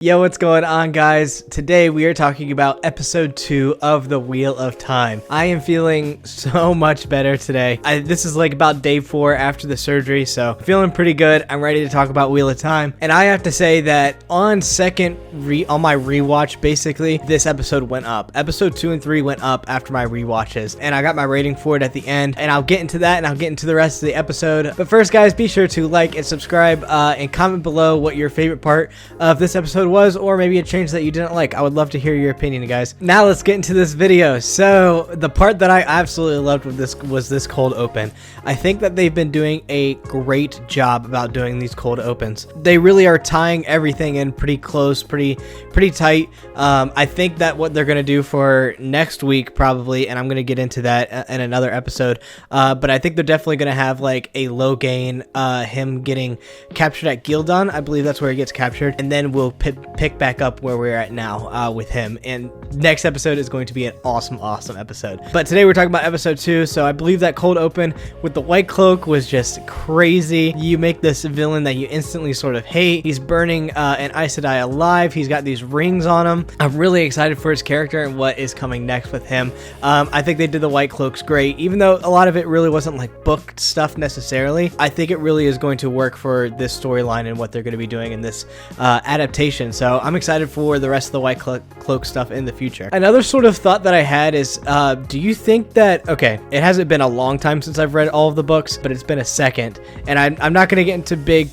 Yo, what's going on, guys? Today we are talking about episode 2 of The Wheel of Time. I am feeling so much better today. This is like about day 4 after the surgery, so feeling pretty good. I'm ready to talk about Wheel of Time. And I have to say that on my rewatch, basically, this episode went up. Episode 2 and 3 went up after my rewatches, and I got my rating for it at the end, and I'll get into that, and I'll get into the rest of the episode. But first, guys, be sure to like and subscribe, and comment below what your favorite part of this episode was, or maybe a change that you didn't like. I would love to hear your opinion, guys. Now let's get into this video. So the part that I absolutely loved with this was this cold open. I think that they've been doing a great job about doing these cold opens. They really are tying everything in pretty close, pretty tight. I think that what they're gonna do for next week probably, and I'm gonna get into that in another episode, but I think they're definitely gonna have like a Logain, him getting captured at Gildan. I believe that's where he gets captured, and then we'll pick back up where we're at now with him, and next episode is going to be an awesome episode. But today we're talking about episode 2. So I believe that cold open with the white cloak was just crazy. You make this villain that you instantly sort of hate. He's burning an Aes Sedai alive. He's got these rings on him. I'm really excited for his character and what is coming next with him. I think they did the white cloaks great, even though a lot of it really wasn't like booked stuff necessarily. I think it really is going to work for this storyline and what they're going to be doing in this adaptation. So I'm excited for the rest of the white cloak stuff in the future. Another sort of thought that I had is, do you think that, okay, it hasn't been a long time since I've read all of the books, but it's been a second, and I'm not going to get into big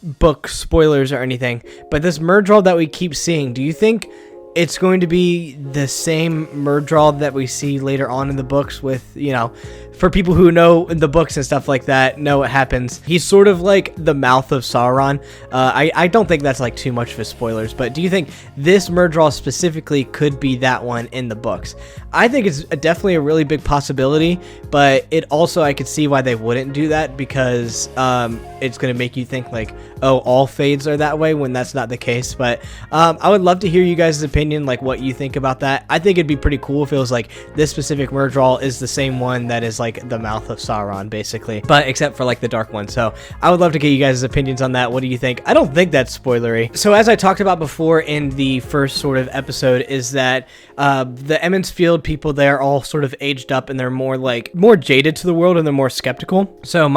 book spoilers or anything, but this Myrddraal that we keep seeing, do you think it's going to be the same Myrddraal that we see later on in the books with, you know, for people who know the books and stuff like that, know what happens. He's sort of like the mouth of Sauron. I don't think that's like too much for spoilers, but do you think this Myrddraal specifically could be that one in the books? I think it's definitely a really big possibility, but it also, I could see why they wouldn't do that, because it's going to make you think like, oh, all Fades are that way, when that's not the case. But I would love to hear you guys' opinion, like what you think about that. I think it'd be pretty cool if it was like this specific Myrddraal is the same one that is like the mouth of Sauron, basically, but except for like the dark one. So I would love to get you guys' opinions on that. What do you think? I don't think that's spoilery. So as I talked about before in the first sort of episode, is that the Emond's Field people, they're all sort of aged up, and they're more jaded to the world, and they're more skeptical. So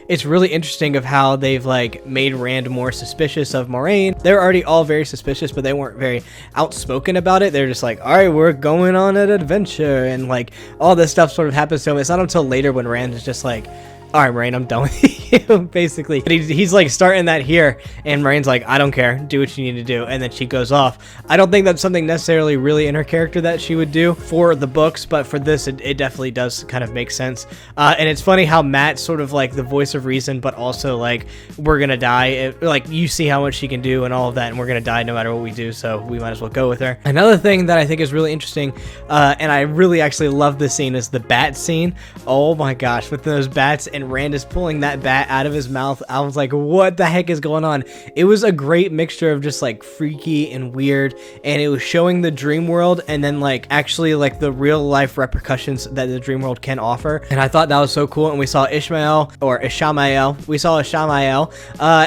it's really interesting of how they've like made Rand more suspicious of Moiraine. They're already all very suspicious, but they weren't very outspoken about it. They're just like, all right, we're going on an adventure, and like all this stuff sort of happens to him. It's not until later when Rand is just like, all right, Moiraine, I'm done with you, basically. But he's like starting that here, and Moraine's like, I don't care, do what you need to do, and then she goes off. I don't think that's something necessarily really in her character that she would do for the books, but for this, it definitely does kind of make sense. And it's funny how Matt's sort of like the voice of reason, but also like, we're gonna die. Like, you see how much she can do and all of that, and we're gonna die no matter what we do, so we might as well go with her. Another thing that I think is really interesting, and I really actually love this scene, is the bat scene. Oh my gosh, with those bats, and Rand is pulling that bat out of his mouth. I was like, what the heck is going on? It was a great mixture of just like freaky and weird, and it was showing the dream world, and then like actually like the real life repercussions that the dream world can offer. And I thought that was so cool. And we saw Ishamael,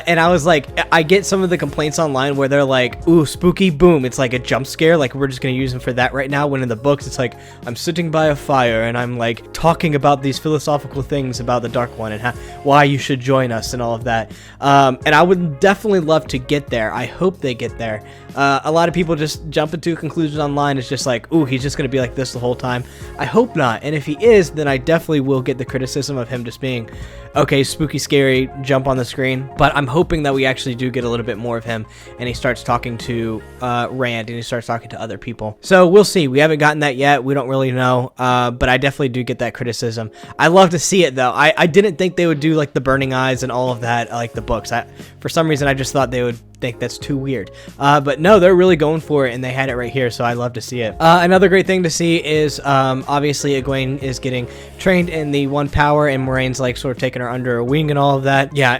and I was like, I get some of the complaints online where they're like, ooh, spooky, boom, it's like a jump scare, like we're just gonna use him for that right now, when in the books it's like, I'm sitting by a fire and I'm like talking about these philosophical things about the Dark One and why you should join us and all of that. And I would definitely love to get there. I hope they get there. A lot of people just jump into conclusions online. It's just like, ooh, he's just going to be like this the whole time. I hope not. And if he is, then I definitely will get the criticism of him just being, okay, spooky, scary, jump on the screen. But I'm hoping that we actually do get a little bit more of him, and he starts talking to Rand, and he starts talking to other people. So we'll see. We haven't gotten that yet. We don't really know. But I definitely do get that criticism. I love to see it, though. I didn't think they would do like the burning eyes and all of that like the books. For some reason, I just thought they would think that's too weird. But no, they're really going for it, and they had it right here, so I love to see it. Another great thing to see is obviously Egwene is getting trained in the One Power, and Moraine's like sort of taking her under her wing and all of that. Yeah,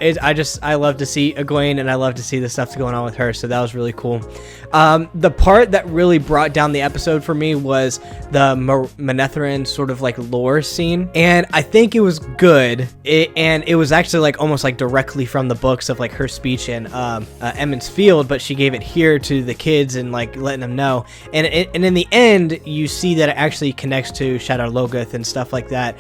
I love to see Egwene, and I love to see the stuff that's going on with her, so that was really cool. The part that really brought down the episode for me was the Manetheren sort of like lore scene, and I think it was good. And it was actually like almost like directly from the books of like her speech and Emond's Field, but she gave it here to the kids and like letting them know. And in the end, you see that it actually connects to Shadar Logoth and stuff like that.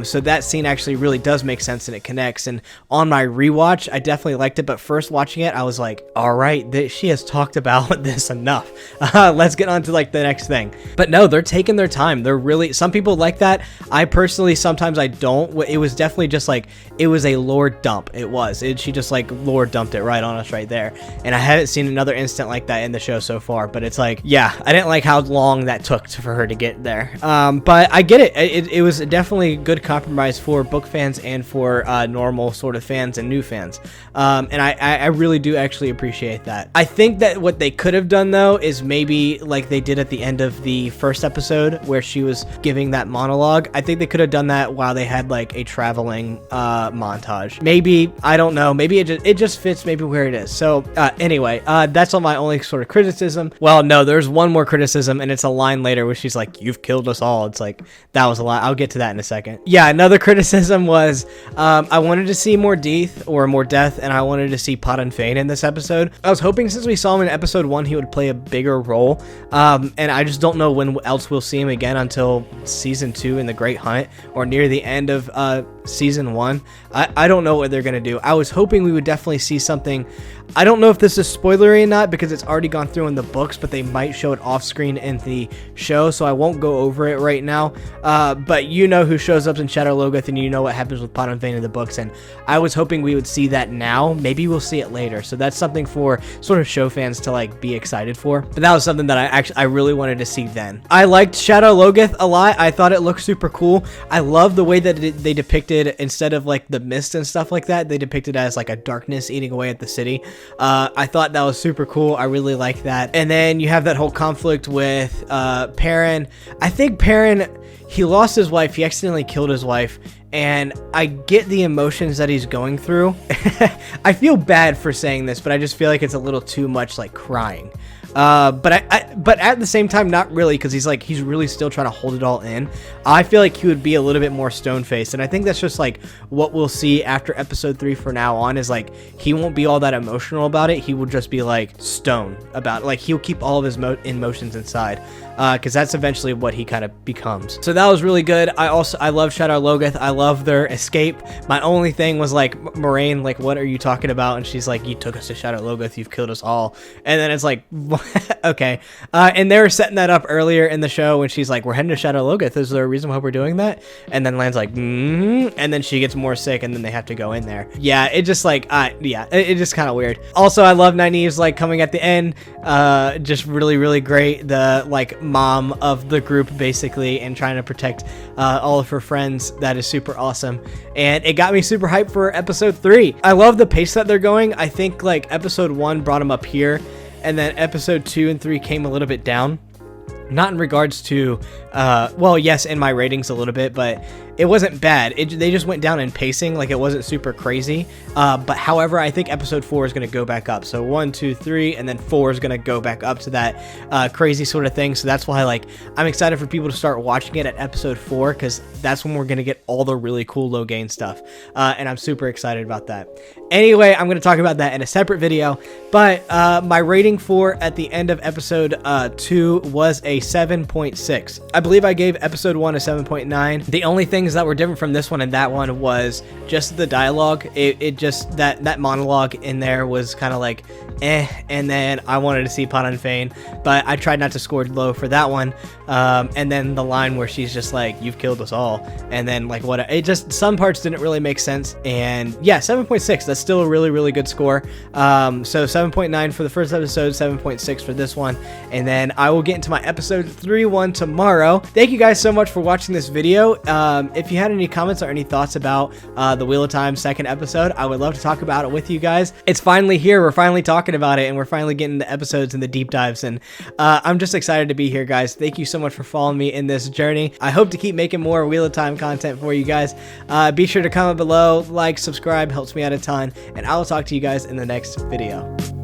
So that scene actually really does make sense and it connects. And on my rewatch, I definitely liked it. But first watching it, I was like, all right, she has talked about this enough. Let's get on to like the next thing. But no, they're taking their time. They're really, some people like that. I personally, sometimes I don't. It was definitely just like, it was a lore dump. She just like lore dumped it right on us right there. And I haven't seen another instant like that in the show so far, but it's like, yeah, I didn't like how long that took for her to get there. But I get it. It was definitely a good compromise for book fans and for normal sort of fans and new fans. And I really do actually appreciate that. I think that what they could have done though is maybe like they did at the end of the first episode where she was giving that monologue. I think they could have done that while they had like a traveling montage. Maybe, I don't know, maybe it just fits maybe where it is. So anyway, that's all my only sort of criticism. Well, no, there's one more criticism, and it's a line later where she's like, "You've killed us all." It's like, that was a lot. I'll get to that in a second. Yeah, another criticism was I wanted to see more Death or more death, and I wanted to see Padan Fain in this episode. I was hoping since we saw him in episode 1, he would play a bigger role, and I just don't know when else we'll see him again until season 2 in The Great Hunt or near the end of season 1. I don't know what they're gonna do. I was hoping we would definitely see something. I don't know if this is spoilery or not because it's already gone through in the books, but they might show it off screen in the show, so I won't go over it right now. But you know who shows up in Shadar Logoth, and you know what happens with Padan Fain in the books, and I was hoping we would see that now. Maybe we'll see it later, so that's something for sort of show fans to like be excited for. But that was something that I really wanted to see then. I liked Shadar Logoth a lot. I thought it looked super cool. I love the way that they depicted, instead of like the mist and stuff like that, they depicted as like a darkness eating away at the city. I thought that was super cool. I really like that. And then you have that whole conflict with Perrin. I think Perrin, he lost his wife. He accidentally killed his wife. And I get the emotions that he's going through. I feel bad for saying this, but I just feel like it's a little too much like crying. But at the same time, not really, because he's really still trying to hold it all in. I feel like he would be a little bit more stone-faced, and I think that's just like what we'll see after episode 3 from now on, is like he won't be all that emotional about it. He will just be like stone about it. Like he'll keep all of his emotions inside, because that's eventually what he kind of becomes. So that was really good. I love Shadar Logoth. I love their escape. My only thing was like, Moiraine, like, what are you talking about? And she's like, you took us to Shadar Logoth, you've killed us all. And then it's like, okay. And they were setting that up earlier in the show when she's like, we're heading to Shadar Logoth, is there a reason why we're doing that? And then Lan's like, and then she gets more sick, and then they have to go in there. Yeah, it just like, yeah, it just kind of weird. Also, I love Nynaeve's like coming at the end, just really, really great. The like mom of the group basically, and trying to protect all of her friends. That is super awesome, and it got me super hyped for episode 3. I love the pace that they're going. I think like episode 1 brought them up here, and then episode 2 and 3 came a little bit down. Not in regards to, well, yes, in my ratings a little bit, but it wasn't bad. They just went down in pacing, like it wasn't super crazy. But however, I think episode 4 is going to go back up. So 1, 2, 3, and then 4 is going to go back up to that crazy sort of thing. So that's why, like, I'm excited for people to start watching it at episode 4, because that's when we're going to get all the really cool Logain stuff. And I'm super excited about that. Anyway, I'm going to talk about that in a separate video. But my rating for at the end of episode 2 was a 7.6. I believe I gave episode 1 a 7.9. The only things that were different from this one and that one was just the dialogue. It just, that monologue in there was kind of like and then I wanted to see Padan Fain, but I tried not to score low for that one. And then the line where she's just like, you've killed us all, and then like what, it just, some parts didn't really make sense. And yeah, 7.6, that's still a really, really good score. So 7.9 for the first episode, 7.6 for this one, and then I will get into my episode 3 one tomorrow. Thank you guys so much for watching this video. If you had any comments or any thoughts about the Wheel of Time second episode, I would love to talk about it with you guys. It's finally here. We're finally talking about it, and we're finally getting the episodes and the deep dives, and I'm just excited to be here, guys. Thank you so much for following me in this journey. I hope to keep making more Wheel of Time content for you guys. Be sure to comment below, like, subscribe, helps me out a ton, and I will talk to you guys in the next video.